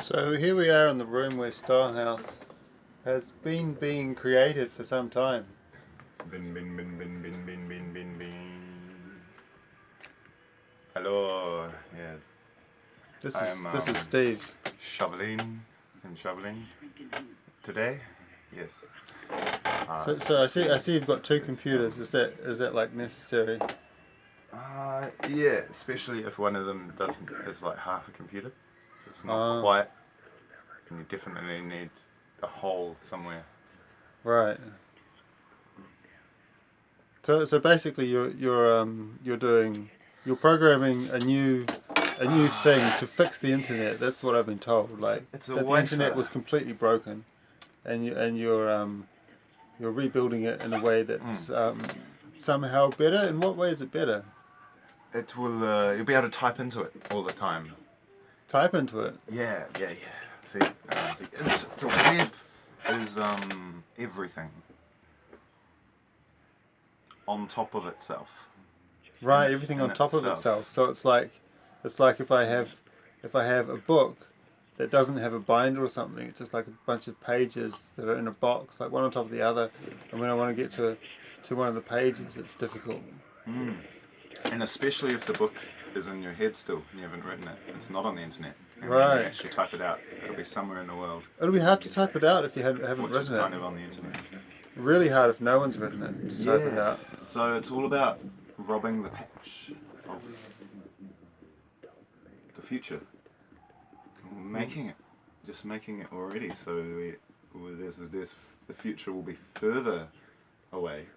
So here we are in the room where stylehouse has been being created for some time. Bin, bin, bin, bin, bin, bin, bin, bin, bin. Hello, yes. This is Steve. Shoveling and shoveling today. Yes. So I see you've got two computers. Is that like necessary? Yeah, especially if one of them is like half a computer. So it's not Ah. quiet, and you definitely need a hole somewhere. Right. So basically you're programming a new thing to fix the internet. That's what I've been told. Like It's a that the wafer. internet was completely broken, and you're rebuilding it in a way that's somehow better. In what way is it better? It will. You'll be able to type into it all the time. Type into it. Yeah. See, the web is everything on top of itself. Right, everything on top of itself. So it's like if I have a book that doesn't have a binder or something, it's just like a bunch of pages that are in a box, like one on top of the other, and when I want to get to one of the pages, it's difficult. And especially if the book is in your head still and you haven't written it, it's not on the internet. And Right. when you actually type it out, it'll be somewhere in the world. It'll be hard to type it out if you haven't Which written is it. kind of on the internet. Really hard if no one's written it to type it out. So it's all about robbing the patch of the future. Making it already, so there's the future will be further away,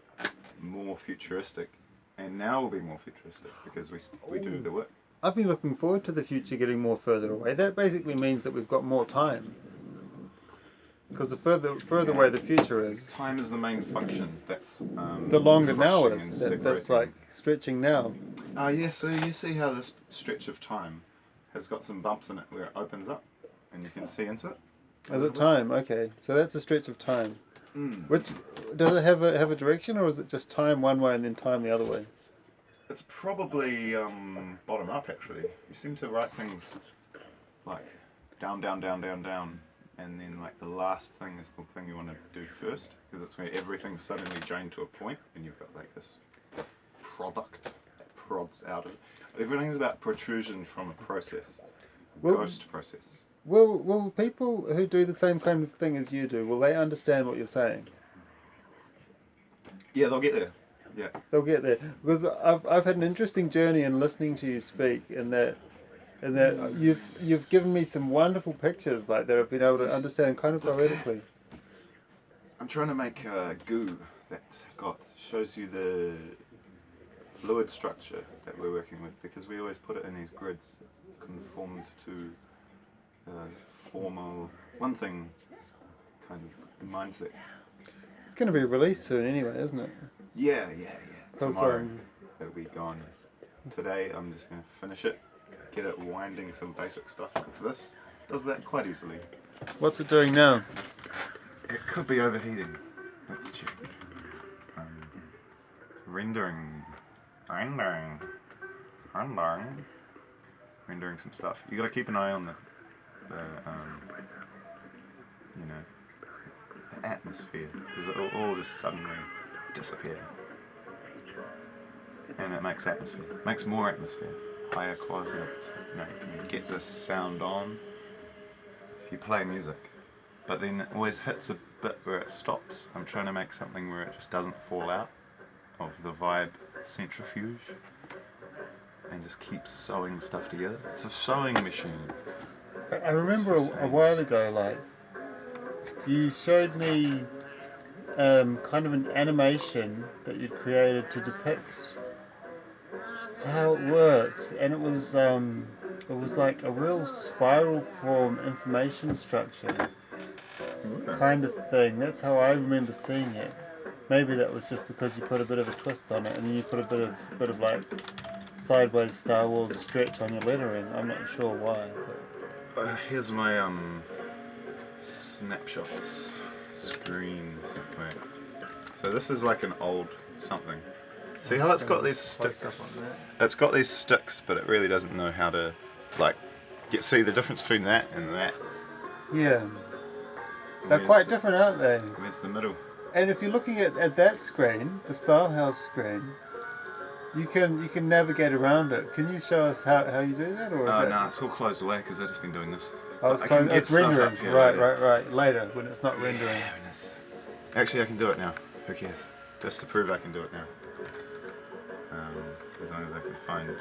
more futuristic, and now will be more futuristic because we do the work. I've been looking forward to the future getting more further away. That basically means that we've got more time. Because the further away the future is, Time is the main function. That's the longer now crushing is. and That's separating. like stretching now. Yeah. So you see how this stretch of time has got some bumps in it where it opens up, and you can see into it. Is it time? Okay, so that's a stretch of time. Mm. Which does it have a direction, or is it just time one way and then time the other way? It's probably bottom up actually. You seem to write things like down, and then like the last thing is the thing you want to do first, because it's where everything's suddenly drained to a point, and you've got like this product that prods out of it. Everything's about protrusion from a process, ghost process. Will people who do the same kind of thing as you do, will they understand what you're saying? Yeah, they'll get there. Yeah. They'll get there, because I've had an interesting journey in listening to you speak, in that you've given me some wonderful pictures like that I've been able to understand kind of poetically. I'm trying to make goo that shows you the fluid structure that we're working with, because we always put it in these grids conformed to formal one thing kind of mindset. It's going to be released soon anyway, isn't it? Yeah. Tomorrow it'll be gone. Today I'm just going to finish it, get it winding some basic stuff into this. Does that quite easily. What's it doing now? It could be overheating. Let's check. Rendering some stuff. You got to keep an eye on the atmosphere, because it'll all just suddenly disappear. And it makes atmosphere. Makes more atmosphere. Higher quality. You can get this sound on if you play music. But then it always hits a bit where it stops. I'm trying to make something where it just doesn't fall out of the vibe centrifuge and just keeps sewing stuff together. It's a sewing machine. I remember a while ago, like, you showed me kind of an animation that you'd created to depict how it works, and it was like a real spiral form information structure kind of thing. That's how I remember seeing it. Maybe that was just because you put a bit of a twist on it, and then you put a bit of like sideways Star Wars stretch on your lettering. I'm not sure why. But Here's my snapshots screen somewhere. So this is like an old something. See how it's got these sticks? It's got these sticks, but it really doesn't know how to see the difference between that and that Yeah. They're quite different, aren't they? Where's the middle? And if you're looking at that screen, the stylehouse screen, you can navigate around it. Can you show us how you do that, or is No, it's all closed away because I've just been doing this. Oh, I can get it's stuff rendering. up here Right, later. Later when it's not rendering. Yeah, actually, I can do it now. Who cares? Just to prove I can do it now. As long as I can find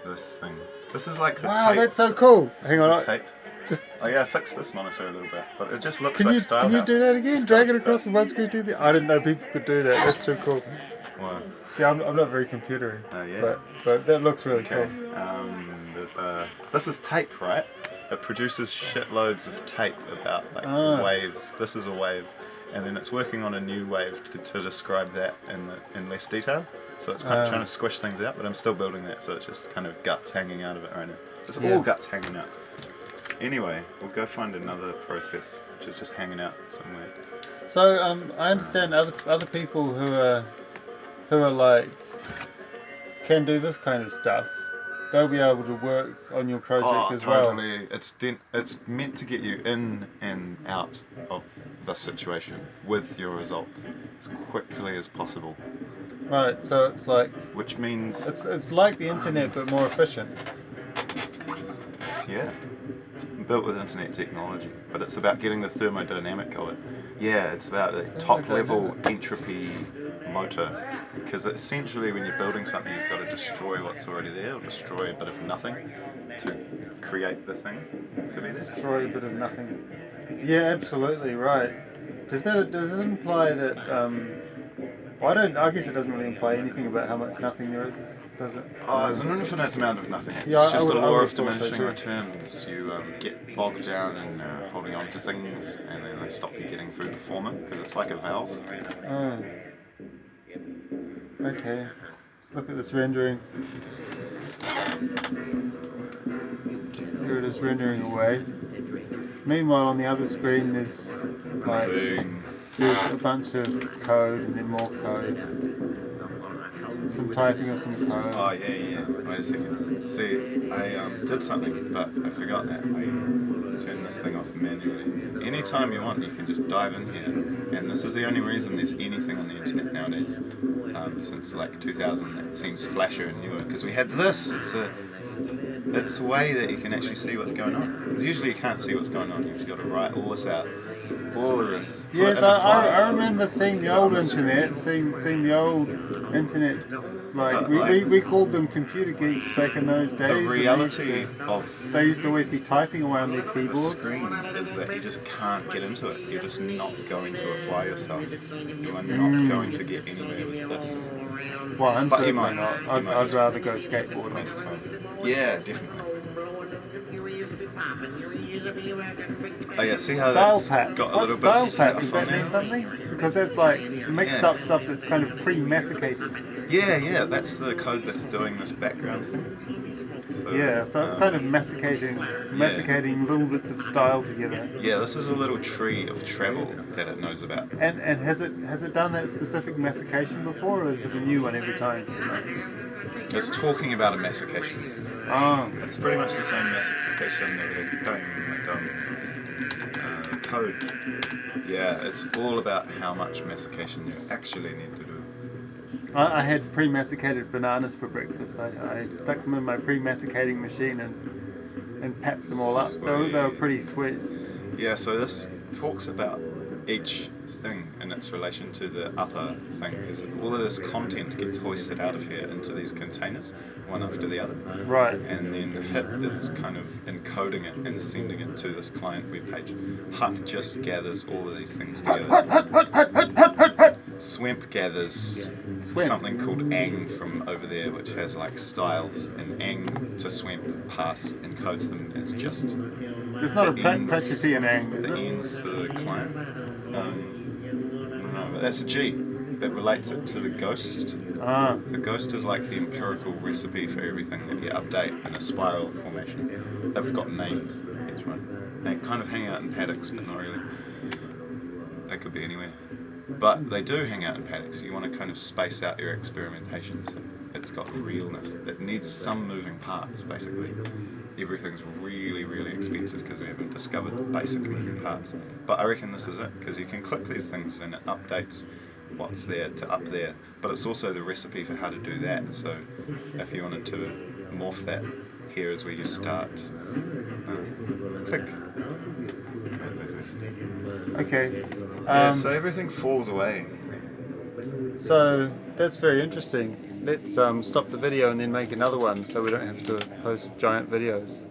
this thing. This is like the tape. Wow, that's so cool. This Hang is on. the tape. Just Oh yeah, I fixed this monitor a little bit, but it just looks can like you Stylehouse. do that again? Just Drag got it across from one screen to the other. I didn't know people could do that. That's too cool. Wow. See, I'm not very computery. Oh yeah. But that looks really Okay. cool. This is tape, right? It produces shitloads of tape about like waves. This is a wave, and then it's working on a new wave to describe that in less detail. So it's kind of trying to squish things out, but I'm still building that, so it's just kind of guts hanging out of it right now. It's all guts hanging out. Anyway, we'll go find another process, which is just hanging out somewhere. So I understand other people who are like can do this kind of stuff. They'll be able to work on your project as well. Totally. It's meant to get you in and out of the situation with your result as quickly as possible. Right. So it's like Which means it's like the internet but more efficient. yeah, it's built with internet technology, but it's about getting the thermodynamic of it. Yeah, it's about the top level entropy motor. Because essentially, when you're building something, you've got to destroy what's already there, or destroy a bit of nothing to create the thing to be there. Destroy a bit of nothing. Yeah, absolutely right. Does it imply that? I guess it doesn't really imply anything about how much nothing there is, does it? Oh, there's an infinite amount of nothing. It's Yeah, just a law of thought so diminishing too. returns. You get bogged down in holding on to things, and then they stop you getting through the former, because it's like a valve. Oh. Okay. Let's look at this rendering. Here it is rendering away. Meanwhile, on the other screen, there's a bunch of code and then more code. Some typing of some code. Oh yeah. Wait a second. See, I did something, but I forgot that. I turned this thing off manually. Anytime you want, you can just dive in here. And this is the only reason there's anything on the internet nowadays. Since like 2000, that seems flashier and newer. Because we had this. It's a way that you can actually see what's going on. Because usually you can't see what's going on. You've just got to write all this out. All of this. Yes, I remember seeing the old internet, seeing the old internet, like we called them computer geeks back in those days. The reality they used to always be typing away on their the keyboards. screen is that you just can't get into it. You're just not going to apply yourself. You are not going to get anywhere with this. Well, I'm But you certainly might not. not. I'd rather go skateboarding. Next time. Yeah, definitely. Oh yeah, see how Style that's pack. got a What's little bit of style pack? stuff Does on that mean there? something? Because that's like mixed up stuff that's kind of pre-masticated. Yeah, that's the code that's doing this background thing. So it's kind of masticating little bits of style together. Yeah, this is a little tree of travel that it knows about. And has it done that specific mastication before, or is it a new one every time? It's talking about a mastication. Oh. It's pretty much the same mastication that we're doing code. Yeah, it's all about how much mastication you actually need to do. I had pre-masticated bananas for breakfast. I stuck them in my pre-masticating machine and packed them all up. They were pretty sweet. Yeah, so this talks about each thing in its relation to the upper thing, because all of this content gets hoisted out of here into these containers, one after the other. Right. And then HIT is kind of encoding it and sending it to this client webpage. HUT just gathers all of these things together. Swamp gathers something called ang from over there, which has like styles, and ang to swamp pass encodes them as just There's not a practicity in ang, is the it? ends for the client. No, but that's a G. That relates it to the ghost. Ah. The ghost is like the empirical recipe for everything that you update in a spiral formation. They've got names, each one. They kind of hang out in paddocks, but not really. They could be anywhere. But they do hang out in paddocks. You want to kind of space out your experimentation so it's got realness. It needs some moving parts, basically. Everything's really, really expensive. expensive because we haven't discovered the basic moving parts. But I reckon this is it, because you can click these things and it updates what's there to up there, but it's also the recipe for how to do that. So if you wanted to morph that, here is where you start. Click. Okay. Yeah, so everything falls away. So that's very interesting. Let's stop the video and then make another one so we don't have to post giant videos.